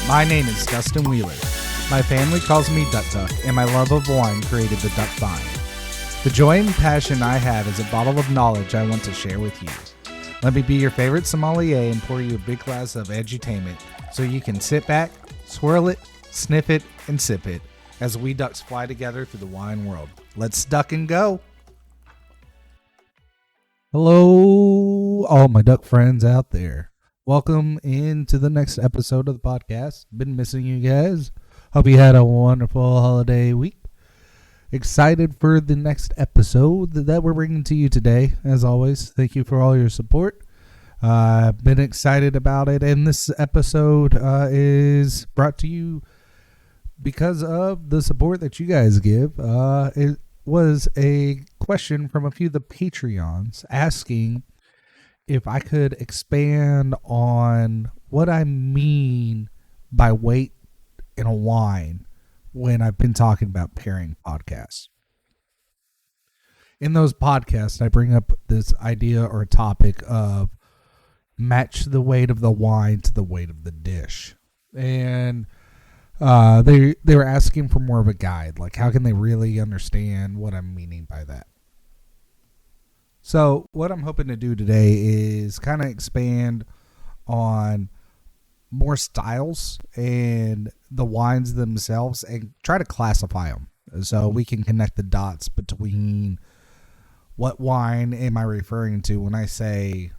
My name is Dustin Wheeler. My family calls me Dut Duck, and my love of wine created the Duck Vine. The joy and passion I have is a bottle of knowledge I want to share with you. Let me be your favorite sommelier and pour you a big glass of edutainment so you can sit back, swirl it, sniff it, and sip it as we ducks fly together through the wine world. Let's duck and go. Hello, all my duck friends out there. Welcome into the next episode of the podcast. Been missing you guys. Hope you had a wonderful holiday week. Excited for the next episode that we're bringing to you today. As always, thank you for all your support. I've been excited about it, and this episode is brought to you because of the support that you guys give. It was a question from a few of the Patreons asking if I could expand on what I mean by weight in a wine when I've been talking about pairing podcasts. In those podcasts, I bring up this idea or topic of match the weight of the wine to the weight of the dish. And they were asking for more of a guide, like how can they really understand what I'm meaning by that? So what I'm hoping to do today is kind of expand on more styles and the wines themselves and try to classify them so we can connect the dots between what wine am I referring to when I say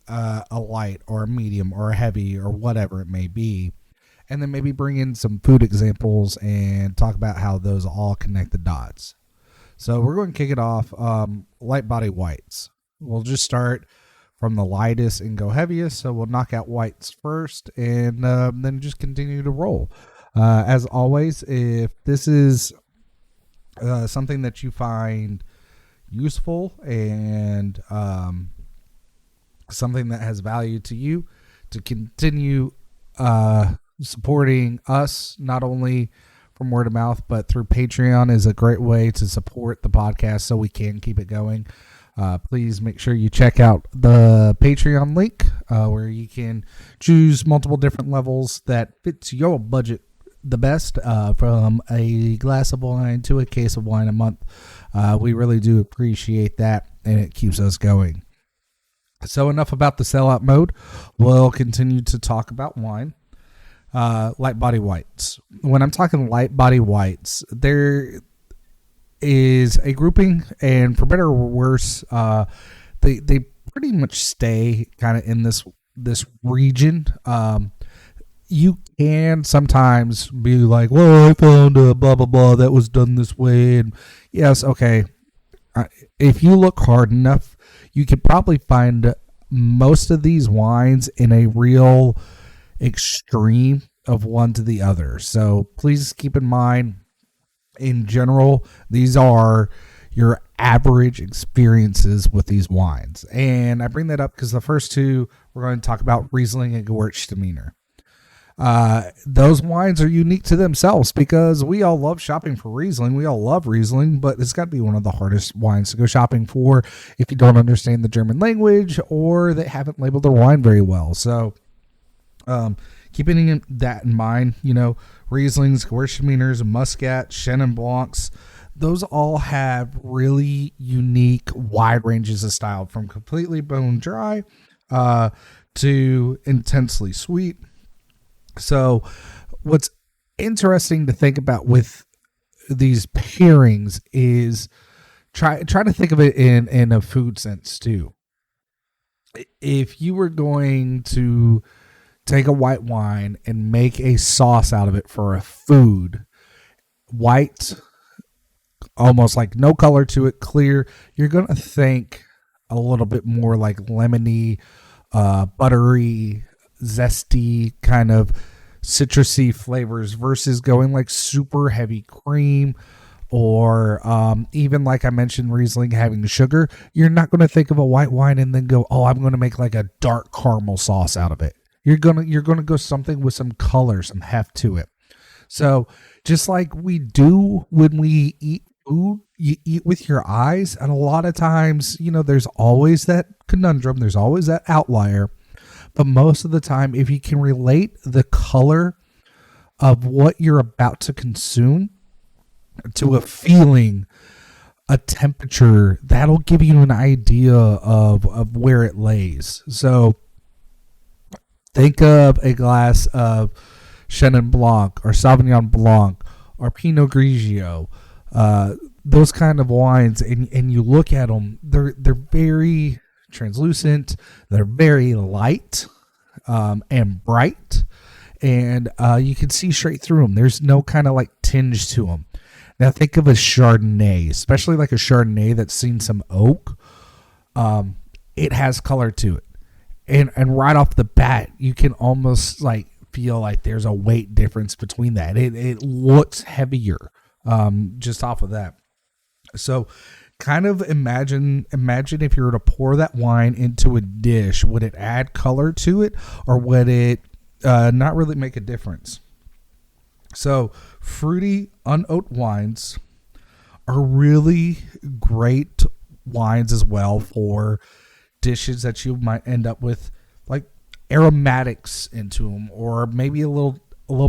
a light or a medium or a heavy or whatever it may be, and then maybe bring in some food examples and talk about how those all connect the dots. So we're going to kick it off, light body whites. We'll just start from the lightest and go heaviest. So we'll knock out whites first and then just continue to roll. As always, if this is something that you find useful and something that has value to you, to continue supporting us, not only from word of mouth, but through Patreon is a great way to support the podcast so we can keep it going. Please make sure you check out the Patreon link where you can choose multiple different levels that fits your budget the best, from a glass of wine to a case of wine a month. We really do appreciate that, and it keeps us going. So enough about the sellout mode. We'll continue to talk about wine. Light body whites. When I'm talking light body whites, there is a grouping, and for better or worse, they pretty much stay kind of in this region. You can sometimes be like, well, I found a blah blah blah that was done this way, and yes, okay. If you look hard enough, you could probably find most of these wines in a real extreme of one to the other. So please keep in mind, in general, these are your average experiences with these wines. And I bring that up because the first two, we're going to talk about Riesling and Gewürztraminer. Those wines are unique to themselves because we all love shopping for Riesling. We all love Riesling, but it's got to be one of the hardest wines to go shopping for if you don't understand the German language or they haven't labeled their wine very well. So, keeping that in mind, Rieslings, Gewürztraminers, Muscat, Chenin Blancs, those all have really unique, wide ranges of style, from completely bone dry to intensely sweet. So what's interesting to think about with these pairings is try to think of it in a food sense too. If you were going to take a white wine and make a sauce out of it for a food, white, almost like no color to it, clear, you're going to think a little bit more like lemony, buttery, zesty kind of citrusy flavors versus going like super heavy cream or even like I mentioned, Riesling having sugar. You're not going to think of a white wine and then go, oh, I'm going to make like a dark caramel sauce out of it. You're gonna go something with some color, some heft to it. So just like we do when we eat food, you eat with your eyes. And a lot of times, there's always that conundrum. There's always that outlier. But most of the time, if you can relate the color of what you're about to consume to a feeling, a temperature, that'll give you an idea of where it lays. So think of a glass of Chenin Blanc or Sauvignon Blanc or Pinot Grigio, those kind of wines, and you look at them, they're very translucent, they're very light and bright, and you can see straight through them. There's no kind of like tinge to them. Now think of a Chardonnay, especially like a Chardonnay that's seen some oak. It has color to it. And right off the bat, you can almost like feel like there's a weight difference between that. It looks heavier just off of that. So kind of imagine if you were to pour that wine into a dish, would it add color to it, or would it not really make a difference? So fruity, unoaked wines are really great wines as well for dishes that you might end up with like aromatics into them, or maybe a little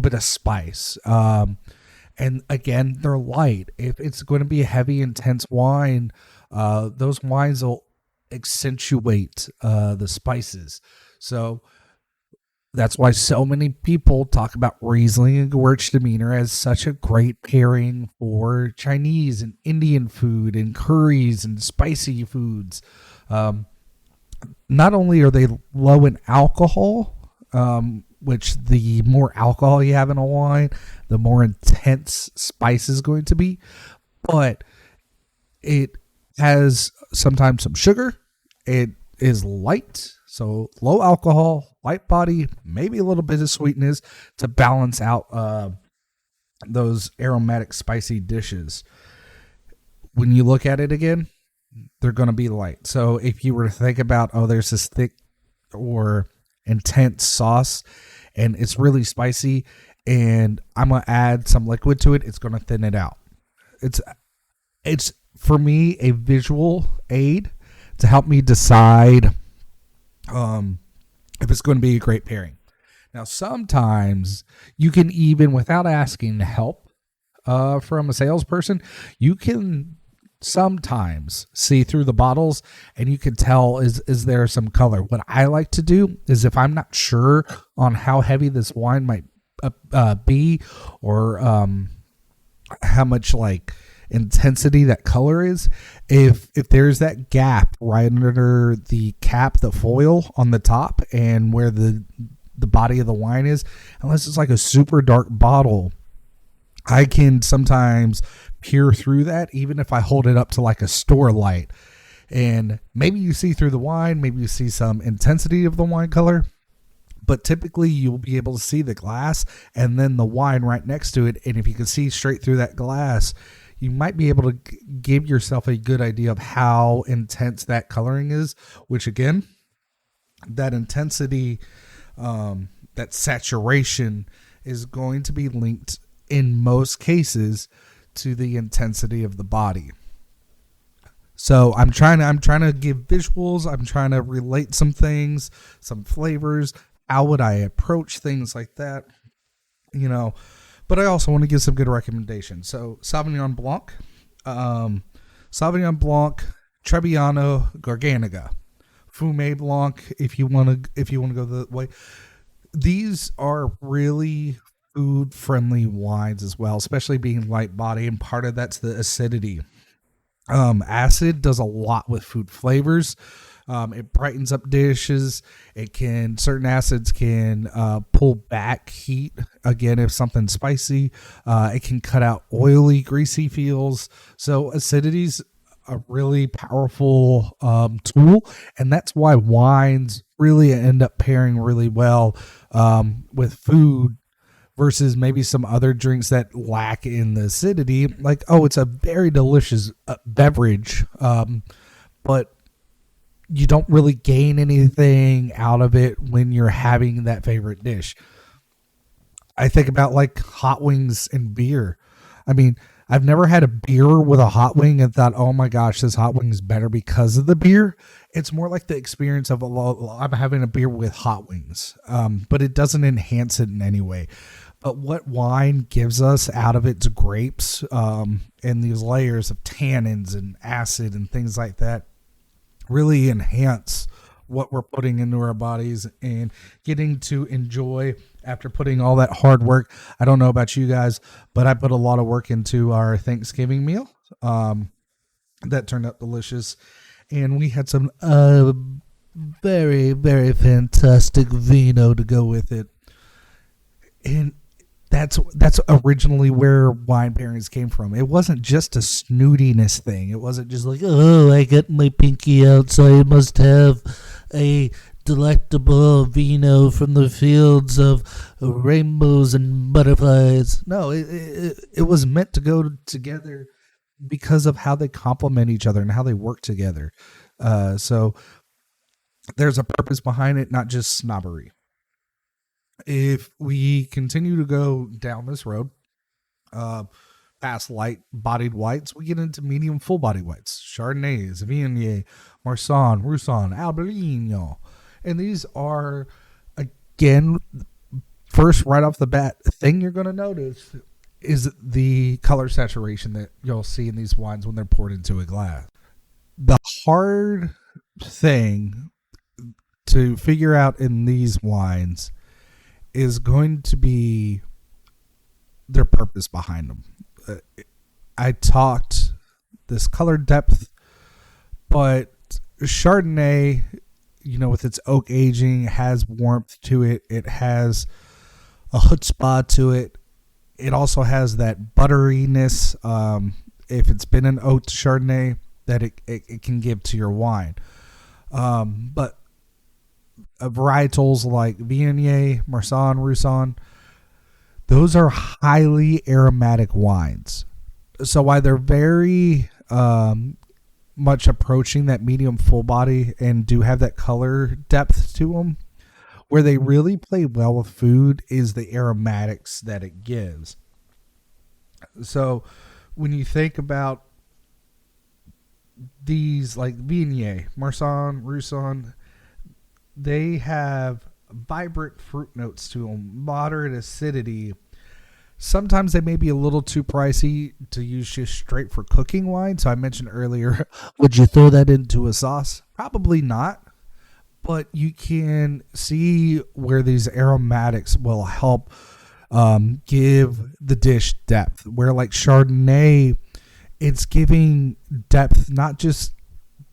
bit of spice. And again, they're light. If it's going to be a heavy, intense wine, those wines will accentuate the spices. So that's why so many people talk about Riesling and Gewürztraminer as such a great pairing for Chinese and Indian food and curries and spicy foods. Not only are they low in alcohol, which the more alcohol you have in a wine, the more intense spice is going to be, but it has sometimes some sugar. It is light, so low alcohol, light body, maybe a little bit of sweetness to balance out those aromatic, spicy dishes. When you look at it again, they're going to be light. So if you were to think about, oh, there's this thick or intense sauce and it's really spicy and I'm going to add some liquid to it, it's going to thin it out. It's for me a visual aid to help me decide if it's going to be a great pairing. Now, sometimes you can, even without asking help from a salesperson, you can sometimes see through the bottles and you can tell is there some color. What I like to do is, if I'm not sure on how heavy this wine might be, or how much like intensity that color is, if there's that gap right under the cap, the foil on the top, and where the body of the wine is, unless it's like a super dark bottle, I can sometimes peer through that, even if I hold it up to like a store light, and maybe you see through the wine, maybe you see some intensity of the wine color, but typically you'll be able to see the glass and then the wine right next to it. And if you can see straight through that glass, you might be able to give yourself a good idea of how intense that coloring is, which again, that intensity, that saturation is going to be linked in most cases to the intensity of the body. So I'm trying to give visuals. I'm trying to relate some things, some flavors. How would I approach things like that? But I also want to give some good recommendations. So Sauvignon Blanc, Trebbiano, Garganega, Fumé Blanc. If you want to go the way, these are really food friendly wines as well, especially being light body, and part of that's the acidity. Acid does a lot with food flavors. It brightens up dishes. Certain acids can pull back heat. Again, if something's spicy, it can cut out oily, greasy feels. So acidity's a really powerful tool, and that's why wines really end up pairing really well with food versus maybe some other drinks that lack in the acidity. Like, it's a very delicious beverage, but you don't really gain anything out of it when you're having that favorite dish. I think about like hot wings and beer. I mean, I've never had a beer with a hot wing and thought, oh my gosh, this hot wing is better because of the beer. It's more like the experience of I'm having a beer with hot wings, but it doesn't enhance it in any way. But what wine gives us out of its grapes, and these layers of tannins and acid and things like that, really enhance what we're putting into our bodies and getting to enjoy after putting all that hard work. I don't know about you guys, but I put a lot of work into our Thanksgiving meal. That turned out delicious. And we had some very, very fantastic vino to go with it. And that's originally where wine pairings came from. It wasn't just a snootiness thing. It wasn't just like, oh, I got my pinky out, so I must have a delectable vino from the fields of rainbows and butterflies. No, it was meant to go together because of how they complement each other and how they work together. So there's a purpose behind it, not just snobbery. If we continue to go down this road, past light bodied whites, we get into medium full body whites, Chardonnays, Viognier, Marsanne, Roussanne, Albariño. And these are, again, first right off the bat, the thing you're going to notice is the color saturation that you'll see in these wines when they're poured into a glass. The hard thing to figure out in these wines is going to be their purpose behind them. I talked this color depth, but Chardonnay, with its oak aging, has warmth to it. It has a chutzpah to it. It also has that butteriness, if it's been an oak Chardonnay, that it can give to your wine. But varietals like Viognier, Marsanne, Roussanne, those are highly aromatic wines. So while they're very much approaching that medium full body and do have that color depth to them, where they really play well with food is the aromatics that it gives. So when you think about these like Viognier, Marsanne, Roussanne, they have vibrant fruit notes to them, moderate acidity. Sometimes they may be a little too pricey to use just straight for cooking wine. So I mentioned earlier, would you throw that into a sauce? Probably not. But you can see where these aromatics will help give the dish depth. Where like Chardonnay, it's giving depth not just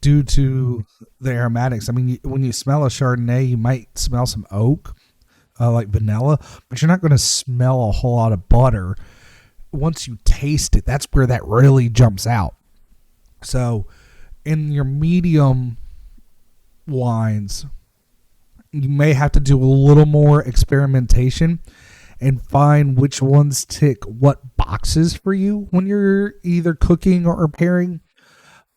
due to the aromatics. I mean, when you smell a Chardonnay, you might smell some oak, like vanilla, but you're not going to smell a whole lot of butter. Once you taste it, that's where that really jumps out. So in your medium wines, you may have to do a little more experimentation and find which ones tick what boxes for you when you're either cooking or pairing.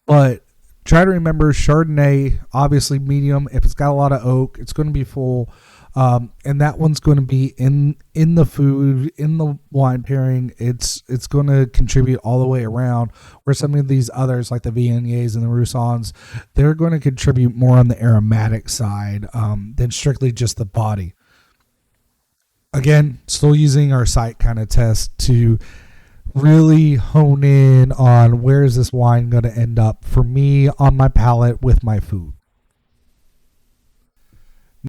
But try to remember Chardonnay, obviously medium. If it's got a lot of oak, it's going to be full. And that one's going to be in the food, in the wine pairing. It's going to contribute all the way around. Where some of these others, like the Viogniers and the Roussannes, they're going to contribute more on the aromatic side than strictly just the body. Again, still using our sight kind of test to really hone in on where is this wine going to end up for me on my palate with my food.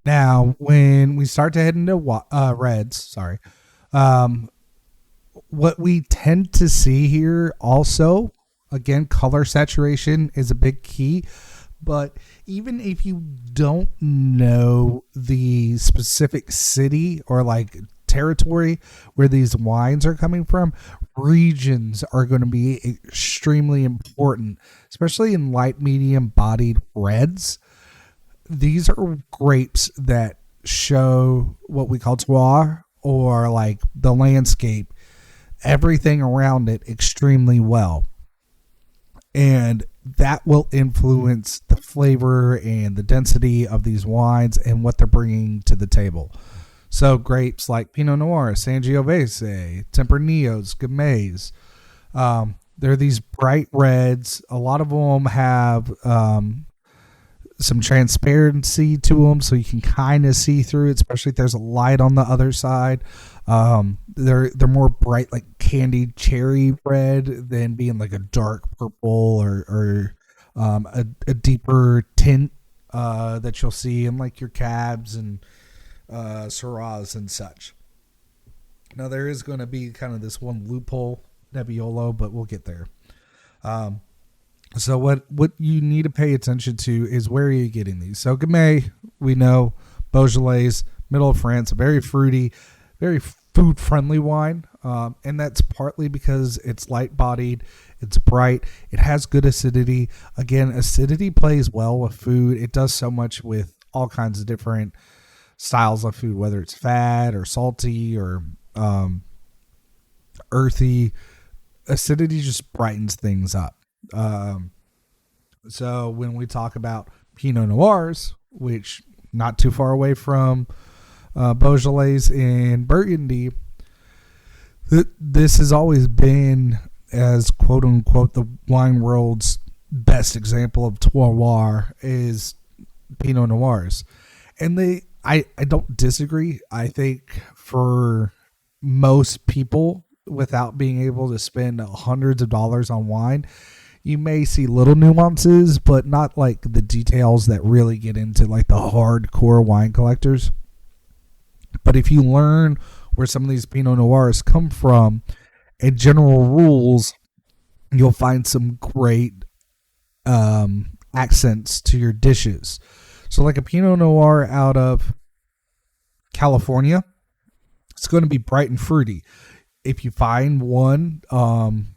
Now, when we start to head into reds, what we tend to see here also, again, color saturation is a big key. But even if you don't know the specific city or like territory where these wines are coming from, regions are going to be extremely important, especially in light medium bodied reds. These are grapes that show what we call terroir, or like the landscape, everything around it extremely well. And that will influence the flavor and the density of these wines and what they're bringing to the table. So grapes like Pinot Noir, Sangiovese, Tempranillos, Gameys, they're these bright reds. A lot of them have some transparency to them, so you can kind of see through it, especially if there's a light on the other side. They're more bright, like candied cherry red, than being like a dark purple or a deeper tint that you'll see in like your cabs and Syrahs and such. Now there is going to be kind of this one loophole, Nebbiolo, but we'll get there. So what you need to pay attention to is where are you getting these. So Gamay, we know, Beaujolais, middle of France, a very fruity, very food friendly wine, and that's partly because it's light bodied, it's bright, it has good acidity. Again, acidity plays well with food. It does so much with all kinds of different styles of food, whether it's fat or salty or earthy. Acidity just brightens things up. So when we talk about Pinot Noirs, which not too far away from Beaujolais and Burgundy, this has always been, as quote unquote the wine world's best example of terroir, is Pinot Noirs. And I don't disagree. I think for most people, without being able to spend hundreds of dollars on wine, you may see little nuances, but not like the details that really get into like the hardcore wine collectors. But if you learn where some of these Pinot Noirs come from and general rules, you'll find some great accents to your dishes. So like a Pinot Noir out of California, it's going to be bright and fruity. If you find one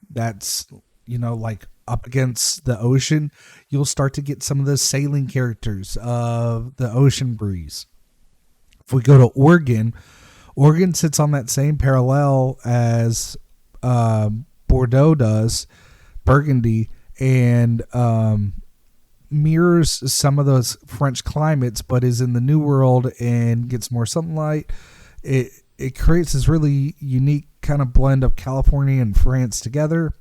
that's, like up against the ocean, you'll start to get some of the sailing characters of the ocean breeze. If we go to Oregon sits on that same parallel as Bordeaux does, Burgundy, and mirrors some of those French climates, but is in the New World and gets more sunlight. It creates this really unique kind of blend of California and France together.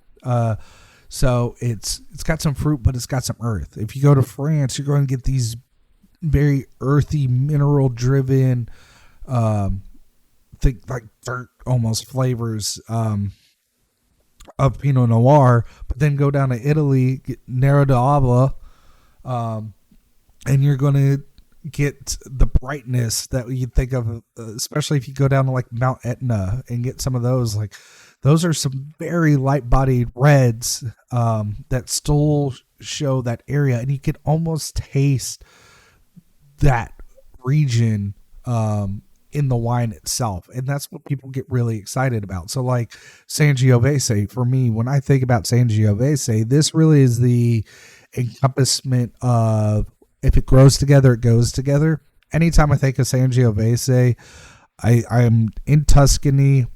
So it's got some fruit, but it's got some earth. If you go to France, you're going to get these very earthy, mineral driven, think like dirt almost flavors of Pinot Noir. But then go down to Italy, get Nero d'Avola, and you're going to get the brightness that you think of, especially if you go down to like Mount Etna and get some of those. Like those are some very light-bodied reds that still show that area, and you can almost taste that region in the wine itself, and that's what people get really excited about. So like Sangiovese, for me, when I think about Sangiovese, this really is the encompassment of, if it grows together, it goes together. Anytime I think of Sangiovese, I'm in Tuscany.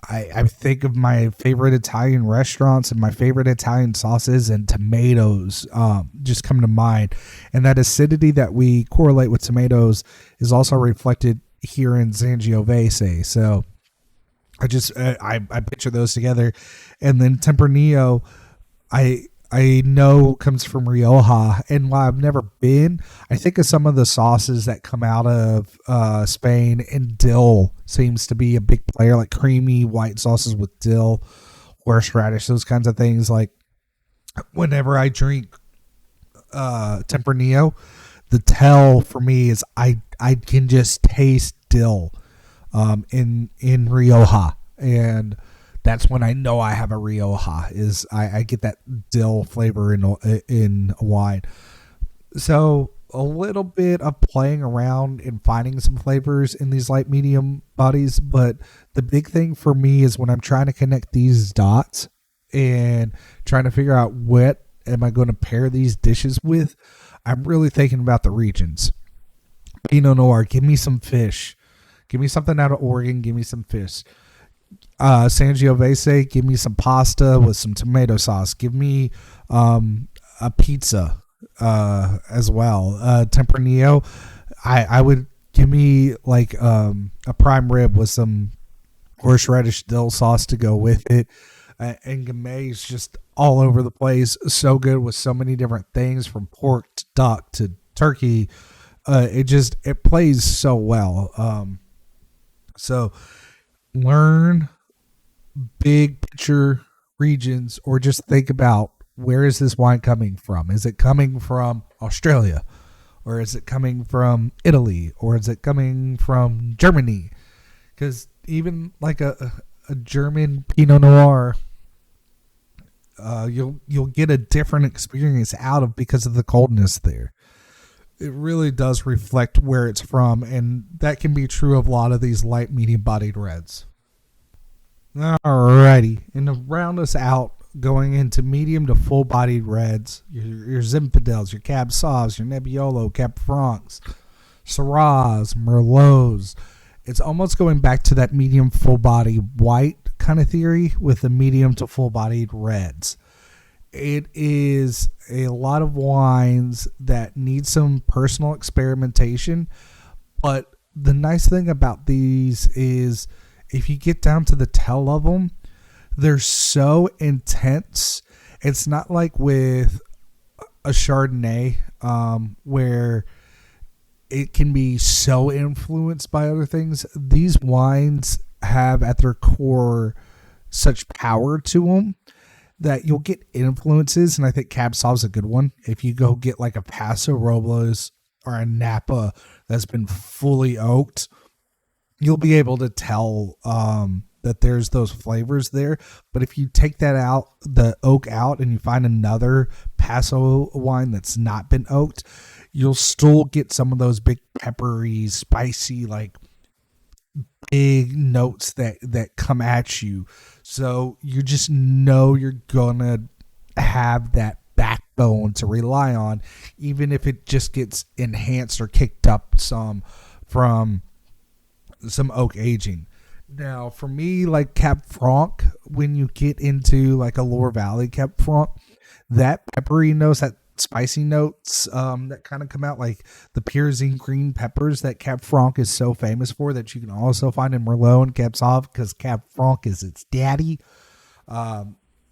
I think of my favorite Italian restaurants and my favorite Italian sauces, and tomatoes just come to mind. And that acidity that we correlate with tomatoes is also reflected here in Sangiovese. So I picture those together. And then Tempranillo, I know comes from Rioja, and while I've never been, I think of some of the sauces that come out of Spain, and dill seems to be a big player, like creamy white sauces with dill, horseradish, those kinds of things. Like whenever I drink Tempranillo, the tell for me is I can just taste dill in Rioja, and that's when I know I have a Rioja, is I get that dill flavor in a wine. So a little bit of playing around and finding some flavors in these light medium bodies. But the big thing for me is when I'm trying to connect these dots and trying to figure out what am I going to pair these dishes with, I'm really thinking about the regions. Pinot Noir, give me some fish. Give me something out of Oregon. Give me some fish. Sangiovese, give me some pasta with some tomato sauce. Give me a pizza as well. Tempranillo, I would give me like a prime rib with some horseradish dill sauce to go with it. And Gamay is just all over the place. So good with so many different things, from pork to duck to turkey. It plays so well. So learn big picture regions, or just think about, where is this wine coming from? Is it coming from Australia, or is it coming from Italy, or is it coming from Germany? Because even like a German Pinot Noir, you'll get a different experience out of, because of the coldness there. It really does reflect where it's from, and that can be true of a lot of these light medium bodied reds. Alrighty, and to round us out, going into medium to full bodied reds, your Zinfandels, your Cab Sauves, your Nebbiolo, Cab Francs, Syrahs, Merlots. It's almost going back to that medium full body white kind of theory with the medium to full bodied reds. It is a lot of wines that need some personal experimentation, but the nice thing about these is, if you get down to the tail of them, they're so intense. It's not like with a Chardonnay, where it can be so influenced by other things. These wines have at their core such power to them that you'll get influences, and I think Cab Sauv's a good one. If you go get like a Paso Robles or a Napa that's been fully oaked, you'll be able to tell that there's those flavors there. But if you take that out, the oak out, and you find another Paso wine that's not been oaked, you'll still get some of those big peppery, spicy, like big notes that come at you. So you just know you're gonna have that backbone to rely on, even if it just gets enhanced or kicked up some from some oak aging. Now, for me, like Cab Franc, when you get into like a Loire Valley Cab Franc, that peppery notes, that spicy notes that kind of come out, like the pyrazine green peppers that Cab Franc is so famous for, that you can also find in Merlot and Cab Sauv, because Cab Franc is its daddy.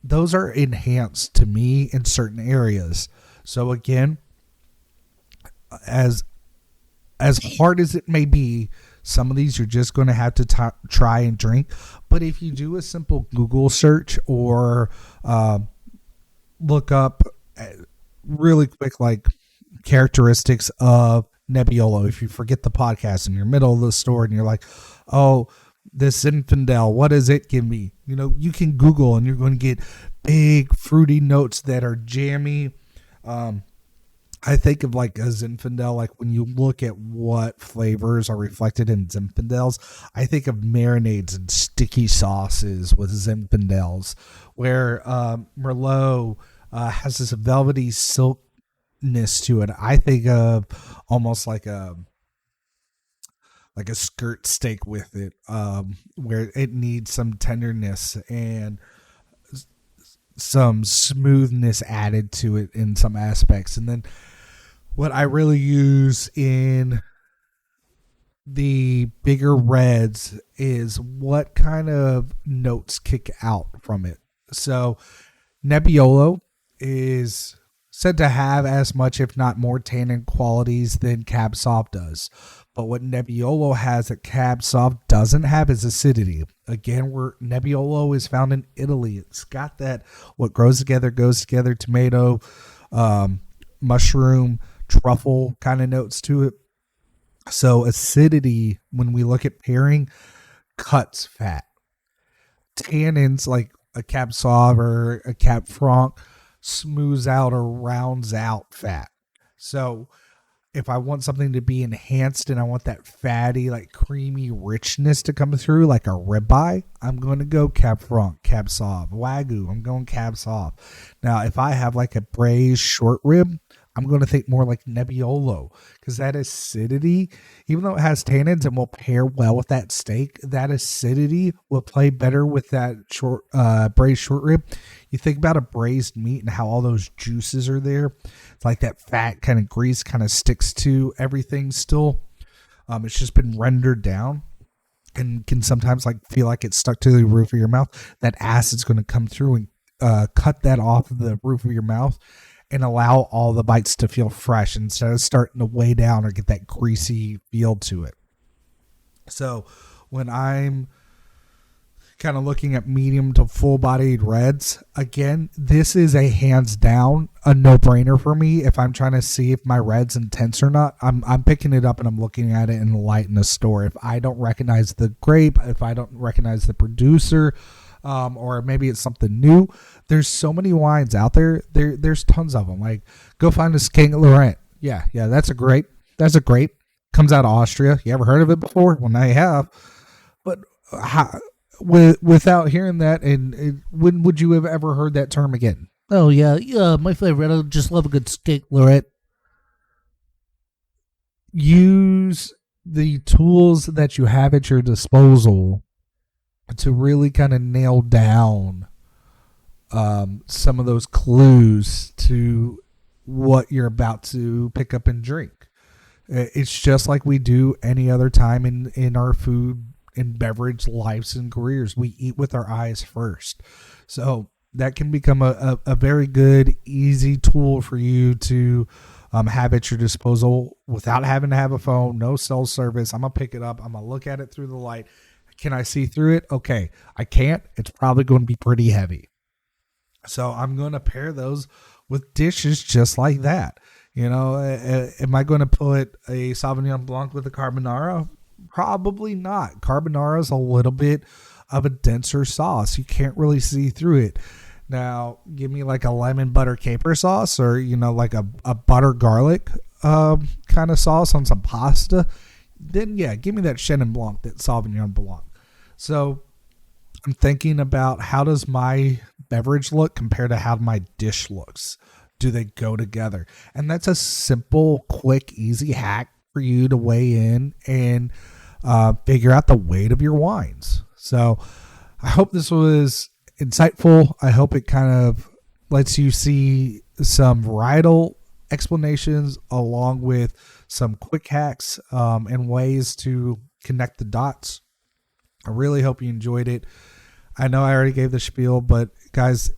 Those are enhanced to me in certain areas. So again, as hard as it may be, some of these you're just going to have to try and drink. But if you do a simple Google search, or look up really quick, like characteristics of Nebbiolo, if you forget the podcast and you're middle of the store and you're like, oh, this Zinfandel, what does it give me? You know, you can Google and you're going to get big fruity notes that are jammy. I think of like a Zinfandel, like when you look at what flavors are reflected in Zinfandels, I think of marinades and sticky sauces with Zinfandels, where Merlot has this velvety silkiness to it. I think of almost like a skirt steak with it, where it needs some tenderness and some smoothness added to it in some aspects. And then what I really use in the bigger reds is what kind of notes kick out from it. So Nebbiolo is said to have as much, if not more, tannin qualities than Cab Sauv does. But what Nebbiolo has that Cab Sauv doesn't have is acidity. Again, where Nebbiolo is found in Italy, it's got that what grows together, goes together, tomato, mushroom, truffle kind of notes to it. So acidity, when we look at pairing, cuts fat. Tannins, like a Cab Sauv or a Cab Franc, smooths out or rounds out fat. So if I want something to be enhanced and I want that fatty, like creamy richness to come through, like a ribeye, I'm going to go Cab Franc, Cab Sauv. Wagyu, I'm going Cab Sauv. Now, if I have like a braised short rib, I'm going to think more like Nebbiolo, because that acidity, even though it has tannins and will pair well with that steak, that acidity will play better with that braised short rib. You think about a braised meat and how all those juices are there. It's like that fat kind of grease kind of sticks to everything still. It's just been rendered down and can sometimes like feel like it's stuck to the roof of your mouth. That acid's going to come through and cut that off of the roof of your mouth. and allow all the bites to feel fresh instead of starting to weigh down or get that greasy feel to it. So when I'm kind of looking at medium to full bodied reds, again, this is a hands down a no-brainer for me. If I'm trying to see if my red's intense or not, I'm picking it up and I'm looking at it in the light in the store. If I don't recognize the grape, if I don't recognize the producer, or maybe it's something new, there's so many wines out there. There's tons of them. Like, go find a King Laurent. Yeah, that's a grape. That's a grape. Comes out of Austria. You ever heard of it before? Well, now you have. But without hearing that, and when would you have ever heard that term again? Oh, yeah, my favorite. I just love a good steak, Lorette. Use the tools that you have at your disposal to really kind of nail down some of those clues to what you're about to pick up and drink. It's just like we do any other time in our food and beverage lives and careers. We eat with our eyes first. So that can become a very good, easy tool for you to have at your disposal without having to have a phone, no cell service. I'm going to pick it up. I'm going to look at it through the light. Can I see through it? Okay. I can't. It's probably going to be pretty heavy. So I'm going to pair those with dishes just like that. You know, am I going to put a Sauvignon Blanc with a Carbonara? Probably not. Carbonara is a little bit of a denser sauce. You can't really see through it. Now, give me like a lemon butter caper sauce, or, you know, like a butter garlic kind of sauce on some pasta. Then, yeah, give me that Chenin Blanc, that Sauvignon Blanc. So I'm thinking about, how does my beverage look compared to how my dish looks? Do they go together? And that's a simple, quick, easy hack for you to weigh in and figure out the weight of your wines. So I hope this was insightful. I hope it kind of lets you see some varietal explanations along with some quick hacks and ways to connect the dots. I really hope you enjoyed it. I know I already gave the spiel, but guys,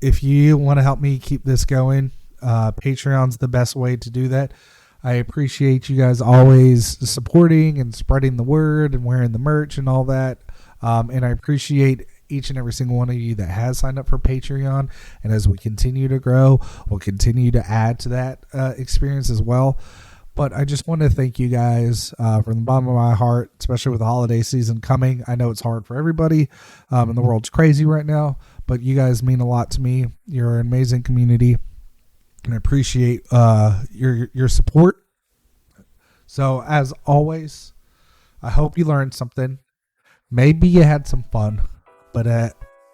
if you want to help me keep this going, Patreon's the best way to do that. I appreciate you guys always supporting and spreading the word and wearing the merch and all that. And I appreciate each and every single one of you that has signed up for Patreon. And as we continue to grow, we'll continue to add to that experience as well. But I just want to thank you guys from the bottom of my heart, especially with the holiday season coming. I know it's hard for everybody, and the world's crazy right now, but you guys mean a lot to me. You're an amazing community, and I appreciate your support. So as always, I hope you learned something. Maybe you had some fun, but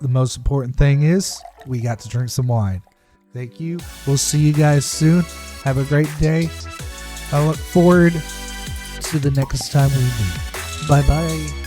the most important thing is we got to drink some wine. Thank you. We'll see you guys soon. Have a great day. I look forward to the next time we meet. Bye-bye.